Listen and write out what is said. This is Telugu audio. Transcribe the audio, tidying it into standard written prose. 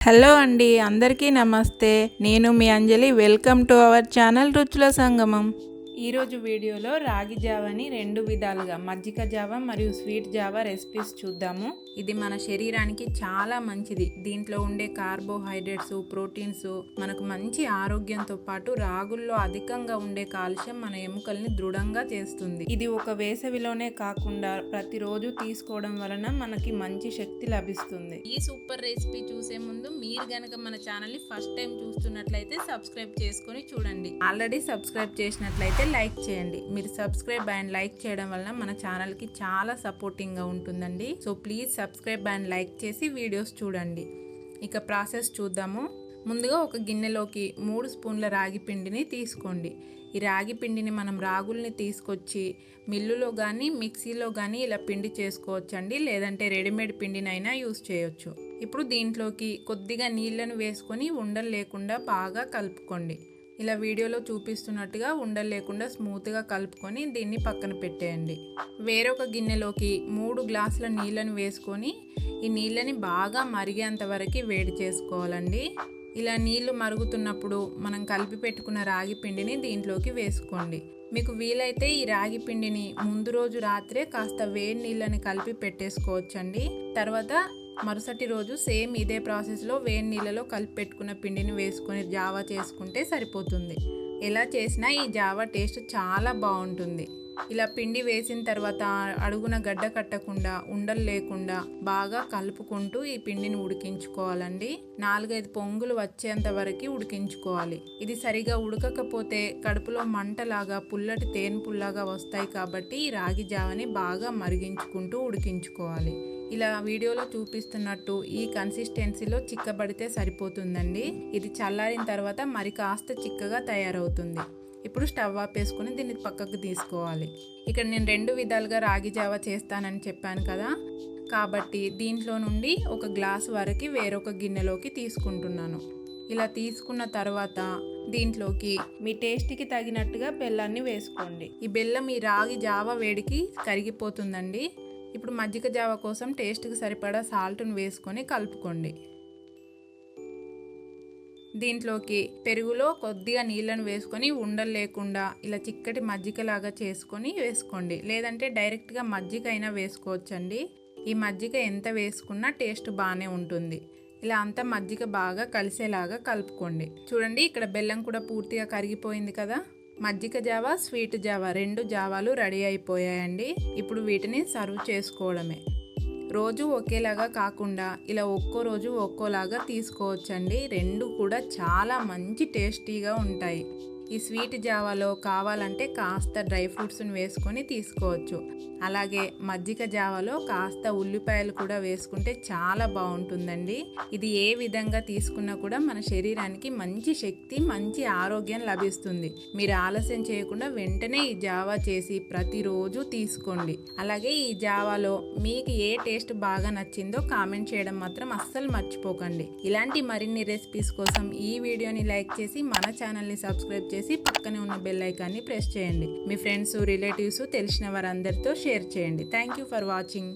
హలో అండి, అందరికీ నమస్తే. నేను మీ అంజలి. వెల్కమ్ టు అవర్ ఛానల్ రుచుల సంగమం. ఈరోజు వీడియోలో రాగి జావాని రెండు విధాలుగా మజ్జిగ జావ మరియు స్వీట్ జావ రెసిపీస్ చూద్దాము. ఇది మన శరీరానికి చాలా మంచిది. దీంట్లో ఉండే కార్బోహైడ్రేట్స్, ప్రోటీన్స్ మనకు మంచి ఆరోగ్యంతో పాటు రాగుల్లో అధికంగా ఉండే కాల్షియం మన ఎముకల్ని దృఢంగా చేస్తుంది. ఇది ఒక వేసవిలోనే కాకుండా ప్రతిరోజు తీసుకోవడం వలన మనకి మంచి శక్తి లభిస్తుంది. ఈ సూపర్ రెసిపీ చూసే ముందు మీరు గనక మన ఛానల్ని ఫస్ట్ టైం చూస్తున్నట్లయితే సబ్స్క్రైబ్ చేసుకొని చూడండి. ఆల్రెడీ సబ్స్క్రైబ్ చేసినట్లయితే లైక్ చేయండి. మీరు సబ్స్క్రైబ్ అండ్ లైక్ చేయడం వలన మన ఛానల్కి చాలా సపోర్టింగ్గా ఉంటుందండి. So please subscribe and like చేసి వీడియోస్ చూడండి. ఇక ప్రాసెస్ చూద్దాము. ముందుగా ఒక గిన్నెలోకి 3 స్పూన్ల రాగి పిండిని తీసుకోండి. ఈ రాగి పిండిని మనం రాగుల్ని తీసుకొచ్చి మిల్లులో కానీ మిక్సీలో కానీ ఇలా పిండి చేసుకోవచ్చండి. లేదంటే రెడీమేడ్ పిండినైనా యూస్ చేయొచ్చు. ఇప్పుడు దీంట్లోకి కొద్దిగా నీళ్ళను వేసుకొని ఉండలు లేకుండా బాగా కలుపుకోండి. ఇలా వీడియోలో చూపిస్తున్నట్టుగా ఉండలు లేకుండా స్మూత్గా కలుపుకొని దీన్ని పక్కన పెట్టేయండి. వేరొక గిన్నెలోకి 3 గ్లాసుల నీళ్ళను వేసుకొని ఈ నీళ్ళని బాగా మరిగేంత వరకు వేడి చేసుకోవాలండి. ఇలా నీళ్లు మరుగుతున్నప్పుడు మనం కలిపి పెట్టుకున్న రాగి పిండిని దీంట్లోకి వేసుకోండి. మీకు వీలైతే ఈ రాగి పిండిని ముందు రోజు రాత్రే కాస్త వేడి నీళ్ళని కలిపి పెట్టేసుకోవచ్చండి. తర్వాత మరుసటి రోజు సేమ్ ఇదే ప్రాసెస్లో వేడి నీళ్ళలో కలిపి పెట్టుకున్న పిండిని వేసుకొని జావా చేసుకుంటే సరిపోతుంది. ఎలా చేసినా ఈ జావా టేస్ట్ చాలా బాగుంటుంది. ఇలా పిండి వేసిన తర్వాత అడుగున గడ్డ కట్టకుండా ఉండలు లేకుండా బాగా కలుపుకుంటూ ఈ పిండిని ఉడికించుకోవాలండి. 4-5 పొంగులు వచ్చేంత వరకు ఉడికించుకోవాలి. ఇది సరిగా ఉడకకపోతే కడుపులో మంటలాగా పుల్లటి తేనెపుల్లాగా వస్తాయి. కాబట్టి ఈ రాగి జావని బాగా మరిగించుకుంటూ ఉడికించుకోవాలి. ఇలా వీడియోలో చూపిస్తున్నట్టు ఈ కన్సిస్టెన్సీలో చిక్కబడితే సరిపోతుందండి. ఇది చల్లారిన తర్వాత మరి కాస్త చిక్కగా తయారవుతుంది. ఇప్పుడు స్టవ్ ఆపేసుకొని దీన్ని పక్కకు తీసుకోవాలి. ఇక్కడ నేను 2 విధాలుగా రాగి జావ చేస్తానని చెప్పాను కదా, కాబట్టి దీంట్లో నుండి 1 గ్లాసు వరకు వేరొక గిన్నెలోకి తీసుకుంటున్నాను. ఇలా తీసుకున్న తర్వాత దీంట్లోకి మీ టేస్ట్కి తగినట్టుగా బెల్లాన్ని వేసుకోండి. ఈ బెల్లం ఈ రాగి జావ వేడికి కరిగిపోతుందండి. ఇప్పుడు మజ్జిగ జావ కోసం టేస్ట్కి సరిపడా సాల్ట్ను వేసుకొని కలుపుకోండి. దీంట్లోకి పెరుగులో కొద్దిగా నీళ్ళను వేసుకొని ఉండలు లేకుండా ఇలా చిక్కటి మజ్జిగలాగా చేసుకొని వేసుకోండి. లేదంటే డైరెక్ట్గా మజ్జిగ అయినా వేసుకోవచ్చండి. ఈ మజ్జిగ ఎంత వేసుకున్నా టేస్ట్ బాగానే ఉంటుంది. ఇలా అంతా మజ్జిగ బాగా కలిసేలాగా కలుపుకోండి. చూడండి, ఇక్కడ బెల్లం కూడా పూర్తిగా కరిగిపోయింది కదా. మజ్జిగ జావ, స్వీట్ జావ 2 జావాలు రెడీ అయిపోయాయండి. ఇప్పుడు వీటిని సర్వ్ చేసుకోవడమే. రోజు ఒకేలాగా కాకుండా ఇలా ఒక్కో రోజు ఒక్కోలాగా తీసుకోవచ్చండి. 2 కూడా చాలా మంచి టేస్టీగా ఉంటాయి. ఈ స్వీట్ జావాలో కావాలంటే కాస్త డ్రై ఫ్రూట్స్ని వేసుకొని తీసుకోవచ్చు. అలాగే మజ్జిగ జావాలో కాస్త ఉల్లిపాయలు కూడా వేసుకుంటే చాలా బాగుంటుందండి. ఇది ఏ విధంగా తీసుకున్నా కూడా మన శరీరానికి మంచి శక్తి, మంచి ఆరోగ్యం లభిస్తుంది. మీరు ఆలస్యం చేయకుండా వెంటనే ఈ జావా చేసి ప్రతిరోజు తీసుకోండి. అలాగే ఈ జావాలో మీకు ఏ టేస్ట్ బాగా నచ్చిందో కామెంట్ చేయడం మాత్రం అస్సలు మర్చిపోకండి. ఇలాంటి మరిన్ని రెసిపీస్ కోసం ఈ వీడియోని లైక్ చేసి మన ఛానల్ని సబ్స్క్రైబ్ చేసి పక్కనే ఉన్న బెల్ ఐకాన్ని ప్రెస్ చేయండి. మీ ఫ్రెండ్స్, రిలేటివ్స్, తెలిసిన వారందరితో షేర్ చేయండి. Thank you for watching.